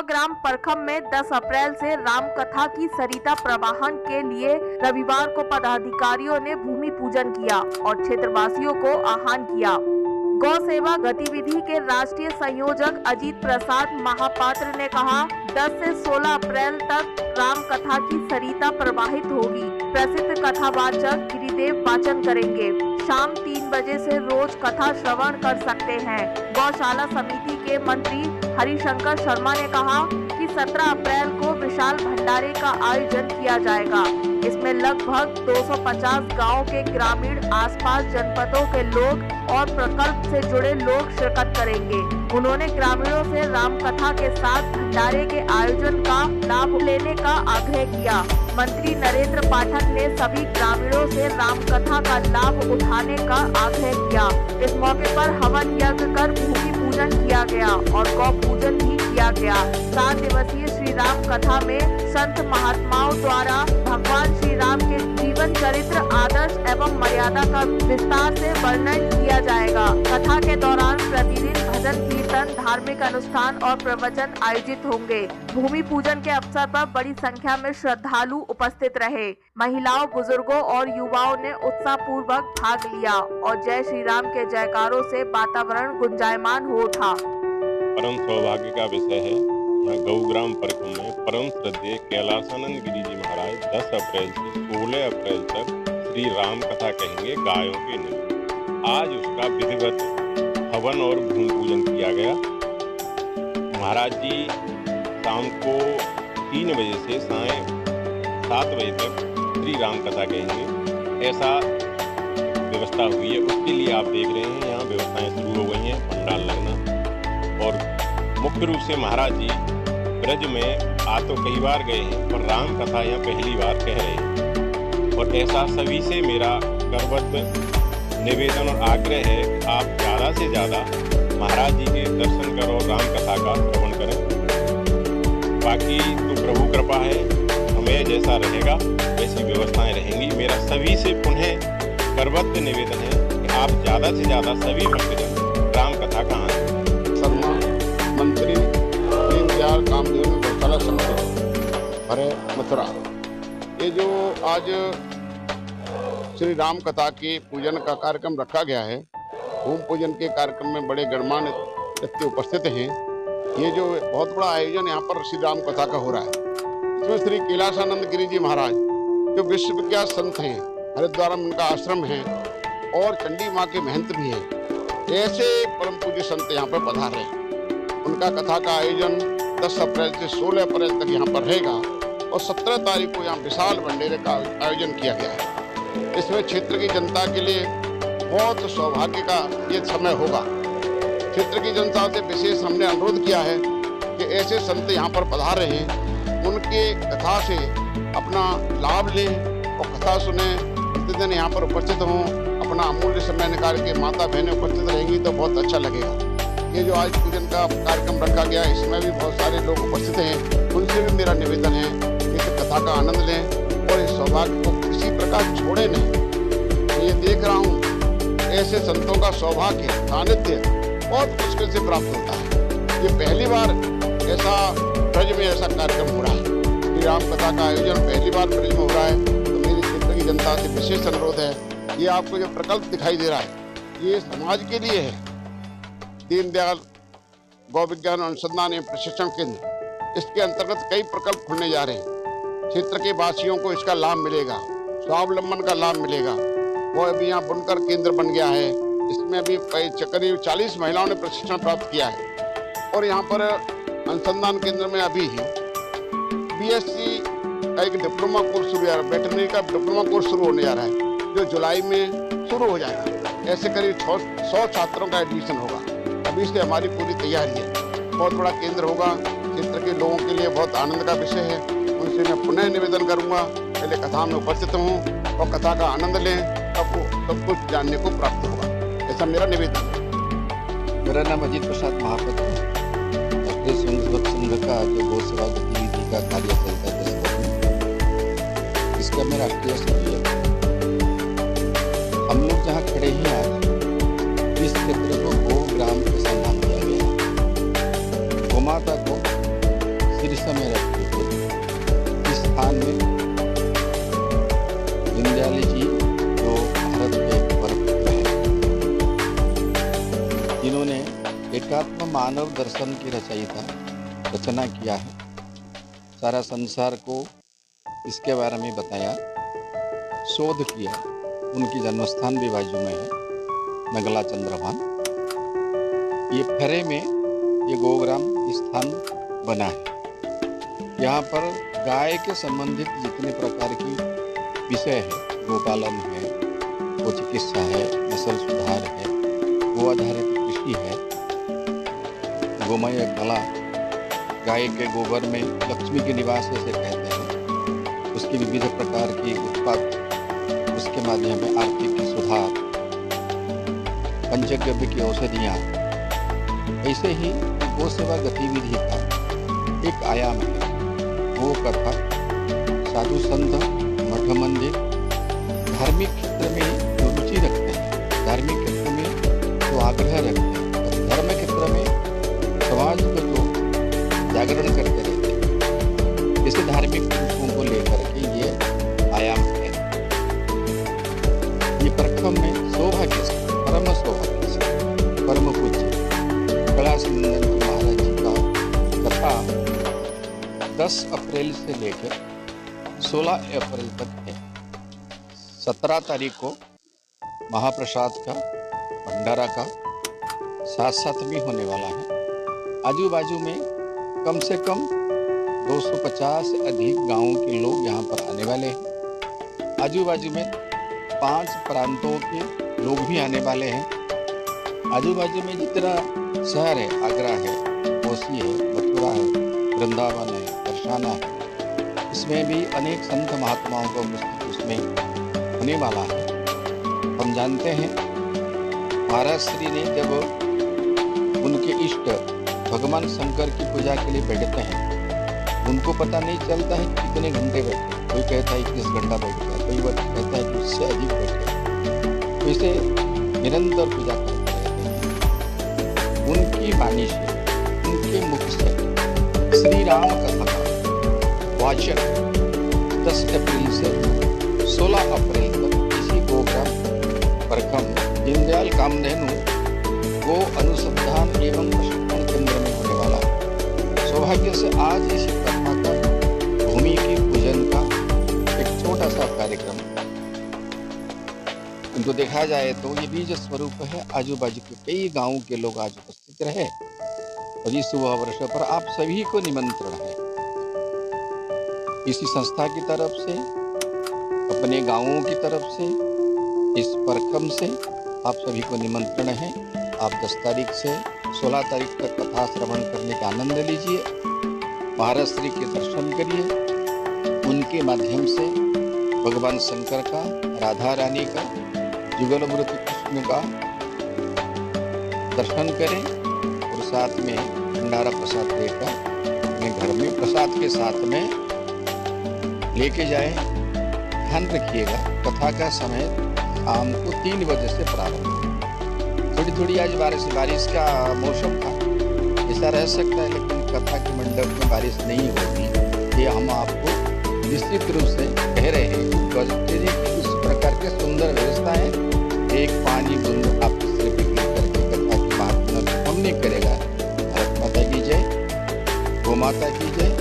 ग्राम परखम में 10 अप्रैल से राम कथा की सरिता प्रवाहन के लिए रविवार को पदाधिकारियों ने भूमि पूजन किया और क्षेत्रवासियों को आह्वान किया। गौ सेवा गतिविधि के राष्ट्रीय संयोजक अजीत प्रसाद महापात्र ने कहा, 10 से 16 अप्रैल तक राम कथा की सरिता प्रवाहित होगी। प्रसिद्ध कथावाचक गिरिदेव वाचन करेंगे। शाम 3 बजे से रोज कथा श्रवण कर सकते हैं। गौशाला समिति के मंत्री हरिशंकर शर्मा ने कहा कि 17 अप्रैल को विशाल भंडारे का आयोजन किया जाएगा। इसमें लगभग 250 गांव के ग्रामीण, आसपास जनपदों के लोग और प्रकल्प से जुड़े लोग शिरकत करेंगे। उन्होंने ग्रामीणों से राम कथा के साथ भंडारे के आयोजन का लाभ लेने का आग्रह किया। मंत्री नरेंद्र पाठक ने सभी ग्रामीणों से राम कथा का लाभ उठाने का आग्रह किया। इस मौके पर हवन यज्ञ कर भूमि पूजन किया गया और गौ पूजन भी किया गया। 7 दिवसीय श्री राम कथा में संत महात्माओं द्वारा भगवान श्री राम के जीवन चरित्र, आदर्श एवं मर्यादा का विस्तार से वर्णन किया जाएगा। कथा के दौरान प्रतिदिन भजन कीर्तन, धार्मिक अनुष्ठान और प्रवचन आयोजित होंगे। भूमि पूजन के अवसर पर बड़ी संख्या में श्रद्धालु उपस्थित रहे। महिलाओं, बुजुर्गों और युवाओं ने उत्साह पूर्वक भाग लिया और जय श्री राम के जयकारों से वातावरण गुंजायमान हो उठा। परम सौभाग्य का विषय है, यहाँ गौग्राम परखम में परम श्रद्धेय कैलाशानंद गिरि जी महाराज 10 अप्रैल से 16 अप्रैल तक श्री राम कथा कहेंगे गायों के निमित्त। आज उसका विधिवत हवन और भूमि पूजन किया गया। महाराज जी शाम को 3 बजे से साय 7 बजे तक श्री राम कथा कहेंगे, ऐसा व्यवस्था हुई है। उसके लिए आप देख रहे हैं यहाँ व्यवस्थाएं शुरू हो गई हैं, पंडाल लगना। और मुख्य रूप से महाराज जी ब्रज में आ तो कई बार गए हैं, पर राम कथा यहाँ पहली बार कह रहे हैं। और ऐसा सभी से मेरा करवत निवेदन और आग्रह है कि आप ज़्यादा से ज़्यादा महाराज जी के दर्शन करो, राम कथा का श्रवण करें। बाकी तो प्रभु कृपा है, हमें जैसा रहेगा वैसी व्यवस्थाएं रहेंगी। मेरा सभी से पुनः करवत निवेदन है कि आप ज़्यादा से ज़्यादा सभी भक्तजन राम कथा का आनंद। मंत्री दीनदयाल कामदेव गौशाला समिति हरे मथुरा, ये जो आज श्री राम कथा के पूजन का कार्यक्रम रखा गया है, भूमि पूजन के कार्यक्रम में बड़े गणमान्य व्यक्ति उपस्थित हैं। ये जो बहुत बड़ा आयोजन यहाँ पर श्री राम कथा का हो रहा है, इसमें श्री कैलाशानंद गिरि जी महाराज जो विश्व विख्यात संत हैं, हरिद्वार में उनका आश्रम है और चंडी माँ के महंत भी हैं। ऐसे परम पूज्य संत यहाँ पर पधार रहे हैं। उनका कथा का आयोजन 10 अप्रैल से 16 अप्रैल तक यहाँ पर रहेगा और 17 तारीख को यहाँ विशाल भंडारे का आयोजन किया गया है। इसमें क्षेत्र की जनता के लिए बहुत सौभाग्य का ये समय होगा। क्षेत्र की जनता से विशेष हमने अनुरोध किया है कि ऐसे संत यहाँ पर पधार रहे हैं, उनके कथा से अपना लाभ लें और कथा सुने, प्रतिदिन यहाँ पर उपस्थित हों। अपना अमूल्य समय निकाल के माता बहनें उपस्थित रहेंगी तो बहुत अच्छा लगेगा। ये जो आज पूजन का कार्यक्रम रखा गया, इसमें भी बहुत सारे लोग उपस्थित हैं। उनसे भी मेरा निवेदन है कि इस कथा का आनंद लें और इस सौभाग्य को किसी प्रकार छोड़े नहीं। मैं ये देख रहा हूँ ऐसे संतों का सौभाग्य सानिध्य बहुत मुश्किल से प्राप्त होता है। ये पहली बार ऐसा ब्रज में ऐसा कार्यक्रम हो रहा है। श्री राम कथा का आयोजन पहली बार ब्रज में हो रहा है, तो मेरी क्षेत्र की जनता से विशेष अनुरोध है। ये आपको जो प्रकल्प दिखाई दे रहा है, ये समाज के लिए है। दीनदयाल गौ विज्ञान अनुसंधान एवं प्रशिक्षण केंद्र, इसके अंतर्गत कई प्रकल्प खुलने जा रहे हैं। क्षेत्र के वासियों को इसका लाभ मिलेगा, स्वावलंबन का लाभ मिलेगा। वो अभी यहाँ बुनकर केंद्र बन गया है, इसमें अभी करीब 40 महिलाओं ने प्रशिक्षण प्राप्त किया है। और यहाँ पर अनुसंधान केंद्र में अभी ही BSc का एक डिप्लोमा कोर्स शुरू हो रहा है, वेटरनरी का डिप्लोमा कोर्स शुरू होने जा रहा है, जो जुलाई में शुरू हो जाएगा। ऐसे करीब 100 छात्रों का एडमिशन होगा। अभी से हमारी पूरी तैयारी है। बहुत बड़ा केंद्र होगा, क्षेत्र के लोगों के लिए बहुत आनंद का विषय है। उनसे मैं पुनः निवेदन करूंगा, पहले कथा में उपस्थित हों और कथा का आनंद लें, तब सब कुछ जानने को प्राप्त होगा। ऐसा मेरा निवेदन है। मेरा नाम अजीत प्रसाद महापात्र, राष्ट्रीय स्वयंसेवक संघ का जो गौ सेवा गतिविधि का कार्य चलता है, इसका मैं राष्ट्रीय सचिव हूँ। हम लोग जहाँ खड़े हैं आज, इस क्षेत्र को गौ ग्राम ऐसा नाम दिया गया है। गौ माता को दृश्य में रखते हुए इस स्थान में दीनदयाल जी जो भारत के परम हैं, जिन्होंने एकात्म मानव दर्शन की रचना किया है, सारा संसार को इसके बारे में बताया, शोध किया। उनकी जन्मस्थान भी बाजू में है, नगला चंद्रभान। ये फरे में ये गोग्राम स्थान बना है। यहाँ पर गाय के संबंधित जितने प्रकार की विषय है, गोपालन है, गो चिकित्सा है, नस्ल सुधार है, गो आधारित कृषि है, गोमय कला, गाय के गोबर में लक्ष्मी के निवास ऐसे कहते हैं, उसकी विविध प्रकार की उत्पाद, उसके माध्यम में आर्थिक सुधार, पंचगव्य की औषधियाँ, ऐसे ही गो सेवा गतिविधि का एक आयाम है। गो कथा, साधु संत, मठ मंदिर धार्मिक क्षेत्र में जो रुचि रखते हैं, धार्मिक क्षेत्र में जो आग्रह रखते हैं, और धर्म क्षेत्र में समाज को जो जागरण करते रहते हैं, इसे धार्मिक पुरुषों को लेकर के ये आयाम है। ये प्रथम में सौभाग्य से, परम सौभाग्य से, परम पूज्य कैलासानंद महाराज जी का कथा 10 अप्रैल से लेकर 16 अप्रैल तक है। 17 तारीख को महाप्रसाद का, भंडारा का साथ भी होने वाला है। आजू बाजू में कम से कम 250 से अधिक गांवों के लोग यहाँ पर आने वाले हैं। आजू बाजू में 5 प्रांतों के लोग भी आने वाले हैं। आजू बाजू में जितना शहर है, आगरा है, कोसी है, मथुरा है, वृंदावन है, बरसाना है, इसमें भी अनेक संत महात्माओं का उपस्थित उसमें होने वाला है। हम जानते हैं महाराज श्री ने जब उनके इष्ट भगवान शंकर की पूजा के लिए बैठते हैं, उनको पता नहीं चलता है कितने घंटे बैठे। कोई कहता है 21 घंटा बैठ गया, कोई कहता है कि उससे अधिक बैठे। तो इसे निरंतर पूजा करते रहते हैं। उनकी वाणी से, उनके मुख से श्री राम कथा का वाचन 10 अप्रैल से 16 अप्रैल तक इसी गोग्राम परखम दीनदयाल कामधेनु गो अनुसंधान एवं प्रशिक्षण केंद्र में होने वाला है। सौभाग्य से आज इसी कथा का भूमि के पूजन का एक छोटा सा कार्यक्रम, किंतु देखा जाए तो ये बीज स्वरूप है। आजू बाजू के कई गांवों के लोग आज उपस्थित रहे और इस शुभ वर्ष पर आप सभी को निमंत्रण है। इसी संस्था की तरफ से, अपने गांवों की तरफ से, इस परखम से आप सभी को निमंत्रण है। आप 10 तारीख से 16 तारीख तक कथा श्रवण करने का आनंद लीजिए, महाराज श्री के दर्शन करिए, उनके माध्यम से भगवान शंकर का, राधा रानी का, जुगलमूर्ति कृष्ण का दर्शन करें और साथ में भंडारा प्रसाद लेकर अपने घर में प्रसाद के साथ में लेके जाएं। ध्यान रखिएगा, कथा का समय शाम को 3 बजे से प्रारंभ हो। थोड़ी आज बारिश का मौसम था, ऐसा रह सकता है, लेकिन कथा के मंडप में बारिश नहीं होती, ये हम आपको निश्चित रूप से कह रहे हैं। उस प्रकार के सुंदर व्यवस्था है। एक पानी बूंद आप सिर पे करके कथा की बात हमने करेगा। भारत माता की जय, गौ माता की जय।